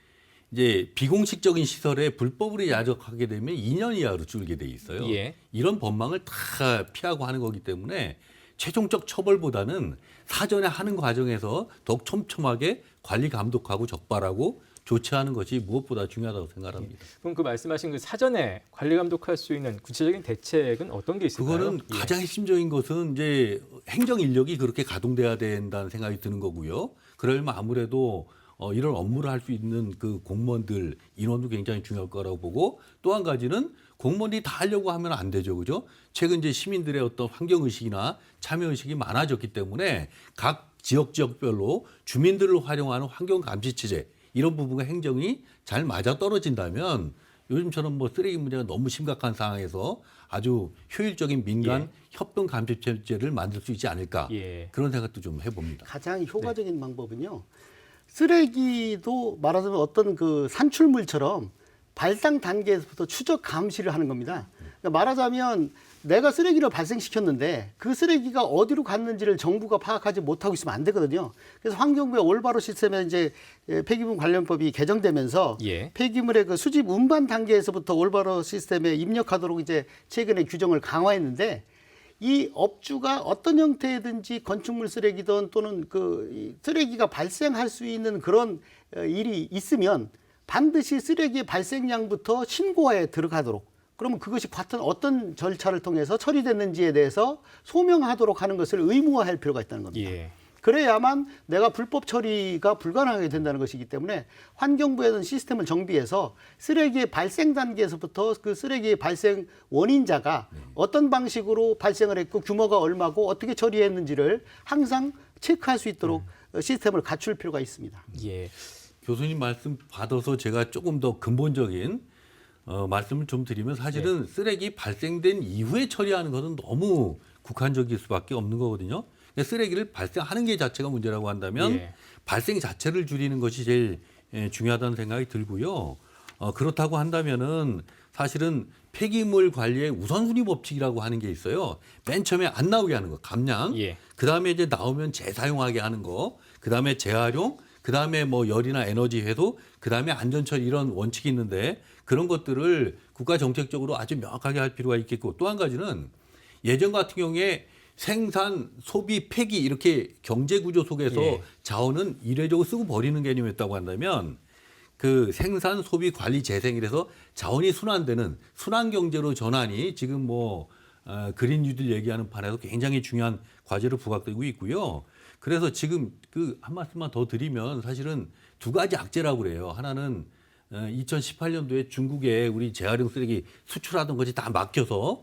이제 비공식적인 시설에 불법으로 야적하게 되면 2년 이하로 줄게 돼 있어요. 예. 이런 법망을 다 피하고 하는 거기 때문에 최종적 처벌보다는 사전에 하는 과정에서 더욱 촘촘하게 관리 감독하고 적발하고 조치하는 것이 무엇보다 중요하다고 생각합니다. 그럼 그 말씀하신 그 사전에 관리 감독할 수 있는 구체적인 대책은 어떤 게 있을까요? 그거는 예. 가장 핵심적인 것은 이제 행정 인력이 그렇게 가동돼야 된다는 생각이 드는 거고요. 그러려면 아무래도 이런 업무를 할 수 있는 그 공무원들 인원도 굉장히 중요할 거라고 보고 또 한 가지는 공무원들이 다 하려고 하면 안 되죠. 그죠? 최근 이제 시민들의 어떤 환경의식이나 참여의식이 많아졌기 때문에 각 지역별로 주민들을 활용하는 환경감시체제 이런 부분과 행정이 잘 맞아 떨어진다면 요즘처럼 뭐 쓰레기 문제가 너무 심각한 상황에서 아주 효율적인 민간 협동 감시체제를 만들 수 있지 않을까 그런 생각도 좀 해봅니다. 가장 효과적인 방법은요. 쓰레기도 말하자면 어떤 그 산출물처럼 발생 단계에서부터 추적 감시를 하는 겁니다. 그러니까 말하자면 내가 쓰레기를 발생시켰는데 그 쓰레기가 어디로 갔는지를 정부가 파악하지 못하고 있으면 안 되거든요. 그래서 환경부의 올바로 시스템에 이제 폐기물 관련법이 개정되면서 폐기물의 그 수집 운반 단계에서부터 올바로 시스템에 입력하도록 이제 최근에 규정을 강화했는데 이 업주가 어떤 형태든지 건축물 쓰레기든 또는 그 쓰레기가 발생할 수 있는 그런 일이 있으면 반드시 쓰레기의 발생량부터 신고에 들어가도록 그러면 그것이 같은 어떤 절차를 통해서 처리됐는지에 대해서 소명하도록 하는 것을 의무화할 필요가 있다는 겁니다. 그래야만 내가 불법 처리가 불가능하게 된다는 것이기 때문에 환경부에는 시스템을 정비해서 쓰레기의 발생 단계에서부터 그 쓰레기의 발생 원인자가 어떤 방식으로 발생을 했고 규모가 얼마고 어떻게 처리했는지를 항상 체크할 수 있도록 시스템을 갖출 필요가 있습니다. 교수님 말씀 받아서 제가 조금 더 근본적인 말씀을 좀 드리면 사실은 쓰레기 발생된 이후에 처리하는 것은 너무 국한적일 수밖에 없는 거거든요. 쓰레기를 발생하는 게 자체가 문제라고 한다면 발생 자체를 줄이는 것이 제일 중요하다는 생각이 들고요. 그렇다고 한다면은 사실은 폐기물 관리의 우선순위 법칙이라고 하는 게 있어요. 맨 처음에 안 나오게 하는 거, 감량. 그다음에 이제 나오면 재사용하게 하는 거, 그다음에 재활용, 그다음에 뭐 열이나 에너지 회수, 그다음에 안전처리 이런 원칙이 있는데 그런 것들을 국가 정책적으로 아주 명확하게 할 필요가 있겠고 또 한 가지는 예전 같은 경우에 생산, 소비, 폐기 이렇게 경제 구조 속에서 자원은 이례적으로 쓰고 버리는 개념이었다고 한다면 그 생산, 소비, 관리, 재생 이래서 자원이 순환되는 순환 경제로 전환이 지금 뭐 그린 뉴딜 얘기하는 판에서 굉장히 중요한 과제로 부각되고 있고요. 그래서 지금 그 한 말씀만 더 드리면 사실은 두 가지 악재라고 그래요. 하나는 2018년도에 중국에 우리 재활용 쓰레기 수출하던 것이 다 막혀서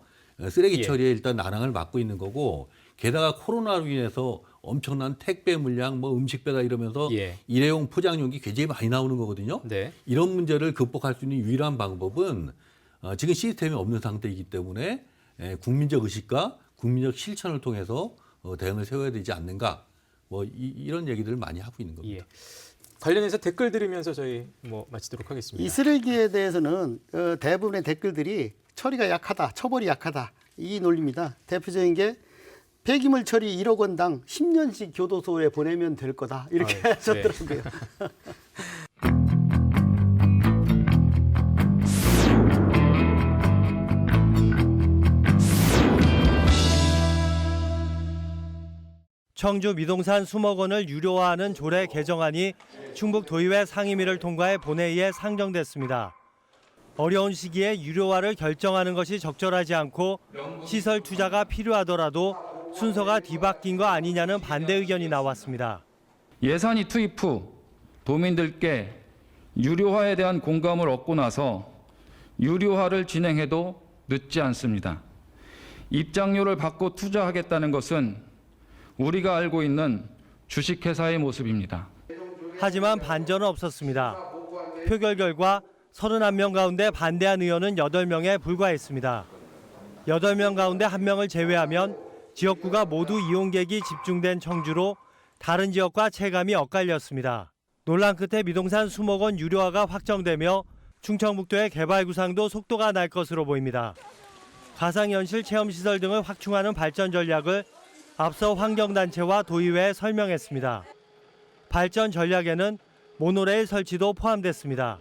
쓰레기 처리에 일단 난항을 맞고 있는 거고 게다가 코로나로 인해서 엄청난 택배 물량, 뭐 음식 배달 이러면서 일회용 포장용기 굉장히 많이 나오는 거거든요. 이런 문제를 극복할 수 있는 유일한 방법은 지금 시스템이 없는 상태이기 때문에 국민적 의식과 국민적 실천을 통해서 대응을 세워야 되지 않는가. 뭐 이런 얘기들을 많이 하고 있는 겁니다. 관련해서 댓글 들으면서 저희 뭐 마치도록 하겠습니다. 이 쓰레기에 대해서는 대부분의 댓글들이 처리가 약하다, 처벌이 약하다 이 논리입니다. 대표적인 게 폐기물 처리 1억 원당 10년씩 교도소에 보내면 될 거다 이렇게 하셨더라고요. 청주 미동산 수목원을 유료화하는 조례 개정안이 충북도의회 상임위를 통과해 본회의에 상정됐습니다. 어려운 시기에 유료화를 결정하는 것이 적절하지 않고 시설 투자가 필요하더라도 순서가 뒤바뀐 거 아니냐는 반대 의견이 나왔습니다. 예산이 투입 후 도민들께 유료화에 대한 공감을 얻고 나서 유료화를 진행해도 늦지 않습니다. 입장료를 받고 투자하겠다는 것은 우리가 알고 있는 주식회사의 모습입니다. 하지만 반전은 없었습니다. 표결 결과 31명 가운데 반대한 의원은 8명에 불과했습니다. 8명 가운데 1명을 제외하면 지역구가 모두 이용객이 집중된 청주로 다른 지역과 체감이 엇갈렸습니다. 논란 끝에 미동산 수목원 유료화가 확정되며 충청북도의 개발 구상도 속도가 날 것으로 보입니다. 가상현실 체험시설 등을 확충하는 발전 전략을 앞서 환경단체와 도의회에 설명했습니다. 발전 전략에는 모노레일 설치도 포함됐습니다.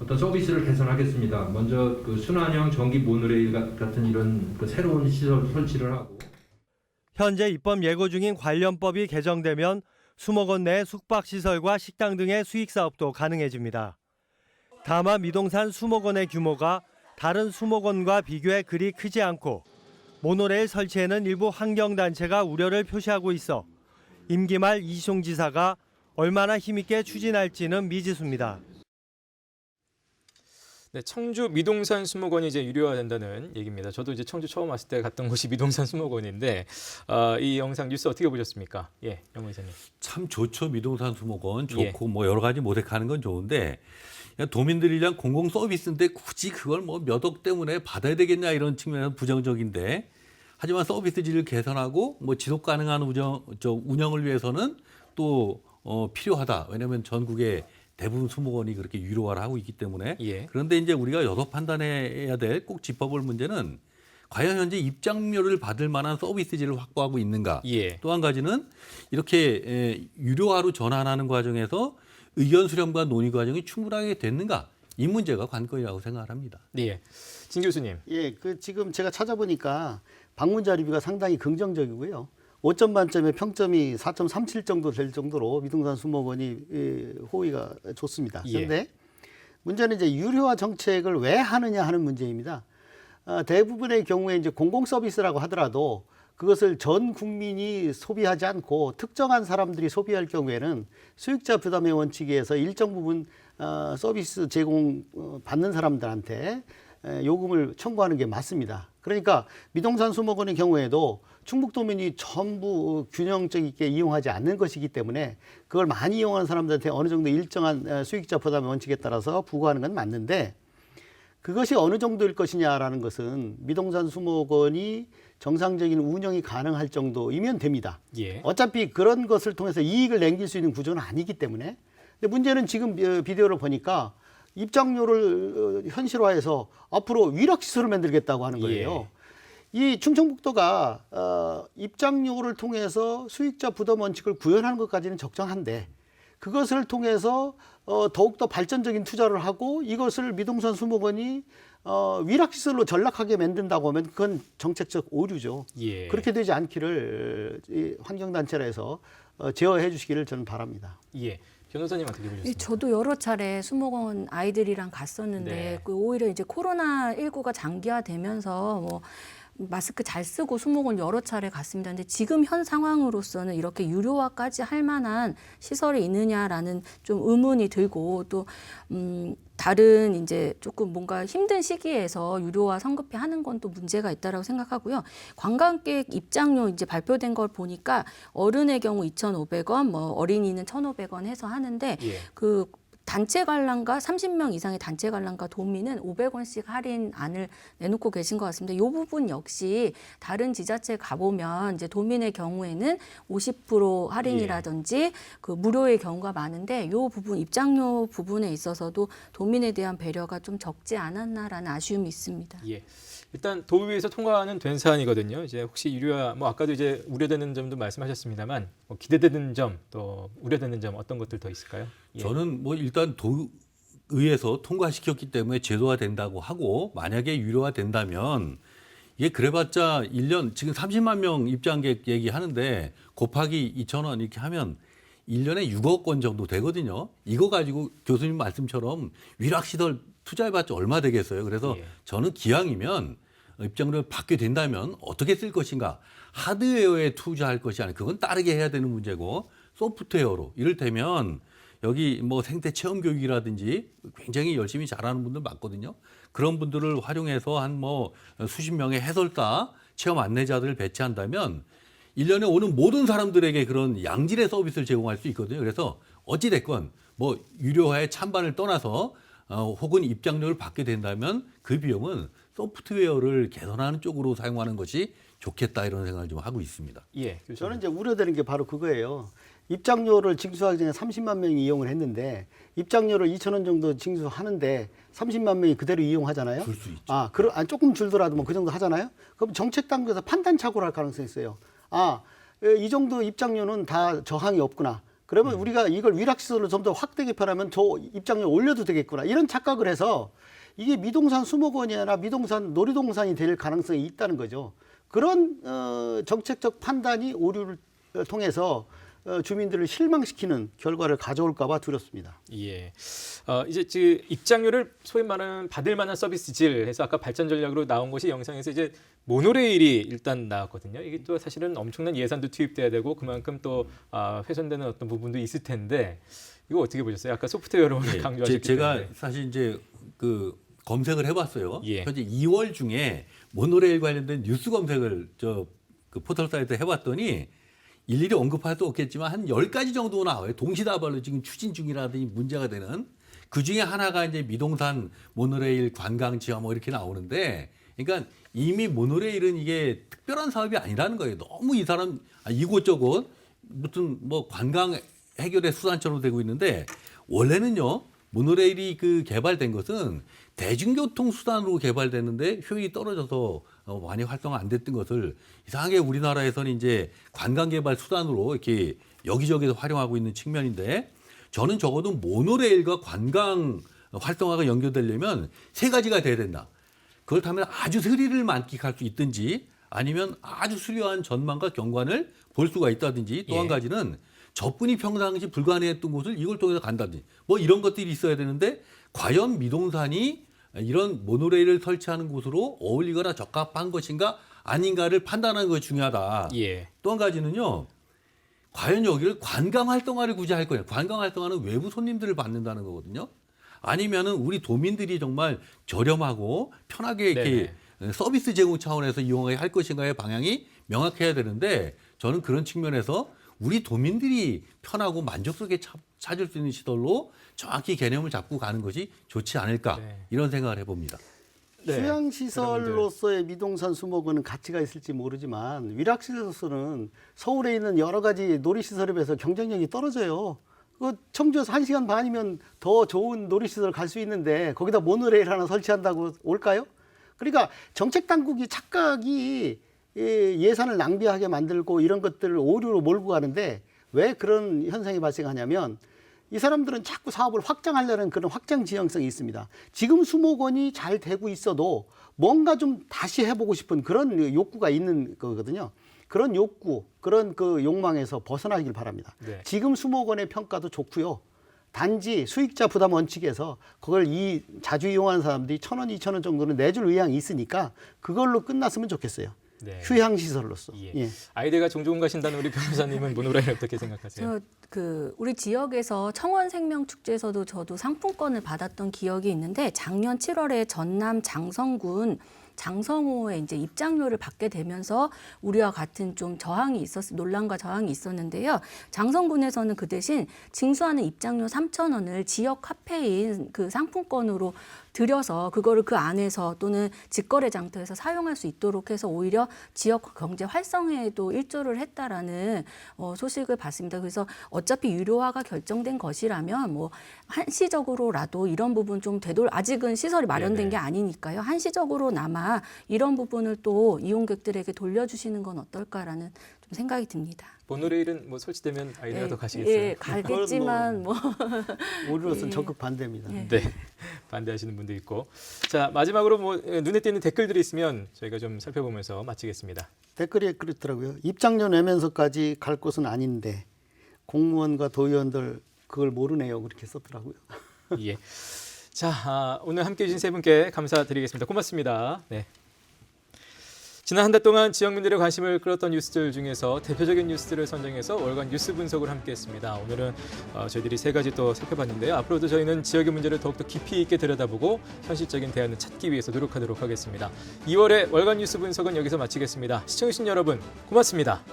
어떤 서비스를 개선하겠습니다. 먼저 그 순환형 전기 모노레일 같은 이런 그 새로운 시설 설치를 하고. 현재 입법 예고 중인 관련법이 개정되면 수목원 내 숙박시설과 식당 등의 수익사업도 가능해집니다. 다만 미동산 수목원의 규모가 다른 수목원과 비교해 그리 크지 않고 모노레일 설치에는 일부 환경단체가 우려를 표시하고 있어 임기 말 이시종 지사가 얼마나 힘있게 추진할지는 미지수입니다. 네, 청주 미동산 수목원이 이제 유료화된다는 얘기입니다. 저도 이제 청주 처음 왔을 때 갔던 곳이 미동산 수목원인데 이 영상 뉴스 어떻게 보셨습니까? 예, 영 의사님. 참 좋죠. 미동산 수목원 좋고 뭐 여러 가지 모색하는 건 좋은데 도민들이 위한 공공 서비스인데 굳이 그걸 뭐 몇 억 때문에 받아야 되겠냐 이런 측면에서 부정적인데 하지만 서비스 질을 개선하고 뭐 지속 가능한 운영을 위해서는 또 필요하다. 왜냐하면 전국에 대부분 수목원이 그렇게 유료화를 하고 있기 때문에 그런데 이제 우리가 여기서 판단해야 될 꼭 짚어볼 문제는 과연 현재 입장료를 받을 만한 서비스질을 확보하고 있는가. 또 한 가지는 이렇게 유료화로 전환하는 과정에서 의견 수렴과 논의 과정이 충분하게 됐는가. 이 문제가 관건이라고 생각을 합니다. 네, 진 교수님. 예, 지금 제가 찾아보니까 방문자 리뷰가 상당히 긍정적이고요. 5점 만점에 평점이 4.37 정도 될 정도로 미동산 수목원이 호의가 좋습니다. 그런데 문제는 이제 유료화 정책을 왜 하느냐 하는 문제입니다. 대부분의 경우에 이제 공공 서비스라고 하더라도 그것을 전 국민이 소비하지 않고 특정한 사람들이 소비할 경우에는 수익자 부담의 원칙에 의해서 일정 부분 서비스 제공 받는 사람들한테 요금을 청구하는 게 맞습니다. 그러니까 미동산 수목원의 경우에도 충북도민이 전부 균형적 있게 이용하지 않는 것이기 때문에 그걸 많이 이용하는 사람들한테 어느 정도 일정한 수익자 부담의 원칙에 따라서 부과하는 건 맞는데 그것이 어느 정도일 것이냐라는 것은 미동산 수목원이 정상적인 운영이 가능할 정도이면 됩니다. 어차피 그런 것을 통해서 이익을 남길 수 있는 구조는 아니기 때문에. 근데 문제는 지금 비디오를 보니까 입장료를 현실화해서 앞으로 위락시설을 만들겠다고 하는 거예요. 이 충청북도가 입장료를 통해서 수익자 부담 원칙을 구현하는 것까지는 적정한데 그것을 통해서 더욱더 발전적인 투자를 하고 이것을 미동산 수목원이 위락시설로 전락하게 만든다고 하면 그건 정책적 오류죠. 그렇게 되지 않기를 환경단체에서 제어해 주시기를 저는 바랍니다. 변호사님 어떻게 보셨습니까? 저도 여러 차례 수목원 아이들이랑 갔었는데 오히려 이제 코로나19가 장기화되면서 뭐 마스크 잘 쓰고 수목원 여러 차례 갔습니다. 근데 지금 현 상황으로서는 이렇게 유료화까지 할 만한 시설이 있느냐라는 좀 의문이 들고 또 다른 이제 조금 뭔가 힘든 시기에서 유료화 성급히 하는 건 또 문제가 있다라고 생각하고요. 관광객 입장료 이제 발표된 걸 보니까 어른의 경우 2,500원, 뭐 어린이는 1,500원 해서 하는데 그 단체 관람가 30명 이상의 단체 관람가 도민은 500원씩 할인안을 내놓고 계신 것 같습니다. 이 부분 역시 다른 지자체 가보면 이제 도민의 경우에는 50% 할인이라든지 그 무료의 경우가 많은데 이 부분 입장료 부분에 있어서도 도민에 대한 배려가 좀 적지 않았나라는 아쉬움이 있습니다. 일단 도의회에서 통과는 된 사안이거든요. 이제 혹시 유료화, 뭐 아까도 이제 우려되는 점도 말씀하셨습니다만 뭐 기대되는 점, 또 우려되는 점 어떤 것들 더 있을까요? 저는 뭐 일단 도의회에서 통과시켰기 때문에 제도화 된다고 하고 만약에 유료화 된다면 이게 그래봤자 1년 지금 30만 명 입장객 얘기하는데 곱하기 2,000원 이렇게 하면 1년에 6억 원 정도 되거든요. 이거 가지고 교수님 말씀처럼 위락시설 투자해봤자 얼마 되겠어요. 그래서 저는 기왕이면 입장료를 받게 된다면 어떻게 쓸 것인가. 하드웨어에 투자할 것이 아니라 그건 따르게 해야 되는 문제고 소프트웨어로 이를테면 여기 뭐 생태 체험 교육이라든지 굉장히 열심히 잘하는 분들 많거든요. 그런 분들을 활용해서 한 뭐 수십 명의 해설가 체험 안내자들을 배치한다면 1년에 오는 모든 사람들에게 그런 양질의 서비스를 제공할 수 있거든요. 그래서 어찌됐건 뭐 유료화의 찬반을 떠나서 혹은 입장료를 받게 된다면 그 비용은 소프트웨어를 개선하는 쪽으로 사용하는 것이 좋겠다 이런 생각을 좀 하고 있습니다. 저는 이제 우려되는 게 바로 그거예요. 입장료를 징수하기 전에 30만 명이 이용을 했는데 입장료를 2,000원 정도 징수하는데 30만 명이 그대로 이용하잖아요. 줄 수 있죠. 조금 줄더라도 뭐 그 정도 하잖아요. 그럼 정책 당국에서 판단 착오를 할 가능성이 있어요. 이 정도 입장료는 다 저항이 없구나. 그러면 우리가 이걸 위락시설로 좀 더 확대 개편하면 저 입장료 올려도 되겠구나. 이런 착각을 해서 이게 미동산 수목원이 아니라 미동산 놀이동산이 될 가능성이 있다는 거죠. 그런 정책적 판단이 오류를 통해서 주민들을 실망시키는 결과를 가져올까 봐 두렵습니다. 이제 입장료를 소위 말하는 받을 만한 서비스질 해서 아까 발전 전략으로 나온 것이 영상에서 이제 모노레일이 일단 나왔거든요. 이게 또 사실은 엄청난 예산도 투입돼야 되고 그만큼 또 훼손되는 어떤 부분도 있을 텐데 이거 어떻게 보셨어요? 아까 소프트웨어로 강조하셨기 제가 때문에. 사실 이제 그 검색을 해봤어요. 예. 현재 2월 중에 모노레일 관련된 뉴스 검색을 그 포털 사이트에 해봤더니 일일이 언급할 수 없겠지만 한 10가지 정도 나와요. 동시다발로 지금 추진 중이라든지 문제가 되는. 그 중에 하나가 이제 미동산 모노레일 관광 지화 뭐 이렇게 나오는데, 그러니까 이미 모노레일은 이게 특별한 사업이 아니라는 거예요. 너무 이 사람 이곳저곳 무슨 뭐 관광 해결의 수단처럼 되고 있는데, 원래는요 모노레일이 그 개발된 것은 대중교통 수단으로 개발됐는데 효율이 떨어져서 많이 활성화 안 됐던 것을 이상하게 우리나라에서는 이제 관광 개발 수단으로 이렇게 여기저기서 활용하고 있는 측면인데, 저는 적어도 모노레일과 관광 활성화가 연결되려면 세 가지가 돼야 된다. 그렇다면 아주 스릴을 만끽할 수 있든지, 아니면 아주 수려한 전망과 경관을 볼 수가 있다든지, 또 한 가지는 접근이 평상시 불가능했던 곳을 이걸 통해서 간다든지, 뭐 이런 것들이 있어야 되는데, 과연 미동산이 이런 모노레일을 설치하는 곳으로 어울리거나 적합한 것인가 아닌가를 판단하는 것이 중요하다. 예. 또 한 가지는요, 과연 여기를 관광 활동화를 굳이 할 거냐. 관광 활동화는 외부 손님들을 받는다는 거거든요. 아니면은 우리 도민들이 정말 저렴하고 편하게 이렇게 서비스 제공 차원에서 이용하게 할 것인가의 방향이 명확해야 되는데, 저는 그런 측면에서 우리 도민들이 편하고 만족스럽게 찾을 수 있는 시설로 정확히 개념을 잡고 가는 것이 좋지 않을까, 이런 생각을 해봅니다. 휴양시설로서의 미동산 수목원은 가치가 있을지 모르지만, 위락시설로서는 서울에 있는 여러 가지 놀이시설에 비해서 경쟁력이 떨어져요. 청주에서 1시간 반이면 더 좋은 놀이시설 갈 수 있는데 거기다 모노레일 하나 설치한다고 올까요? 그러니까 정책당국이 착각이 예산을 낭비하게 만들고 이런 것들을 오류로 몰고 가는데, 왜 그런 현상이 발생하냐면, 이 사람들은 자꾸 사업을 확장하려는 그런 확장 지향성이 있습니다. 지금 수목원이 잘 되고 있어도 뭔가 좀 다시 해보고 싶은 그런 욕구가 있는 거거든요. 그런 욕구, 그런 그 욕망에서 벗어나길 바랍니다. 지금 수목원의 평가도 좋고요. 단지 수익자 부담 원칙에서 그걸 자주 이용하는 사람들이 1,000원, 2,000원 정도는 내줄 의향이 있으니까 그걸로 끝났으면 좋겠어요. 휴양시설로서. 예. 아이디어가 종종 가신다는 우리 변호사님은 모노레일 어떻게 생각하세요? 우리 지역에서 청원생명축제에서도 저도 상품권을 받았던 기억이 있는데, 작년 7월에 전남 장성군 장성호에 이제 입장료를 받게 되면서 우리와 같은 좀 논란과 저항이 있었는데요. 장성군에서는 그 대신 징수하는 입장료 3,000원을 지역 카페인 그 상품권으로 들여서 그거를 그 안에서 또는 직거래 장터에서 사용할 수 있도록 해서 오히려 지역 경제 활성화에도 일조를 했다라는 소식을 봤습니다. 그래서 어차피 유료화가 결정된 것이라면 뭐 한시적으로라도 이런 부분 좀 아직은 시설이 마련된 게 아니니까요. 한시적으로나마 이런 부분을 또 이용객들에게 돌려주시는 건 어떨까라는 좀 생각이 듭니다. 모노레일은 뭐 설치되면 아이디어가 더 가시겠어요? 예, 가겠지만 우리로서는 적극 반대입니다. 네, 반대하시는 분도 있고. 자, 마지막으로 뭐 눈에 띄는 댓글들이 있으면 저희가 좀 살펴보면서 마치겠습니다. 댓글이 그렇더라고요. 입장료 내면서까지 갈 곳은 아닌데 공무원과 도의원들 그걸 모르네요. 그렇게 썼더라고요. 예. 자, 오늘 함께해 주신 세 분께 감사드리겠습니다. 고맙습니다. 네. 지난 한 달 동안 지역민들의 관심을 끌었던 뉴스들 중에서 대표적인 뉴스들을 선정해서 월간 뉴스 분석을 함께했습니다. 오늘은 저희들이 세 가지 또 살펴봤는데요. 앞으로도 저희는 지역의 문제를 더욱더 깊이 있게 들여다보고 현실적인 대안을 찾기 위해서 노력하도록 하겠습니다. 2월의 월간 뉴스 분석은 여기서 마치겠습니다. 시청해주신 여러분 고맙습니다.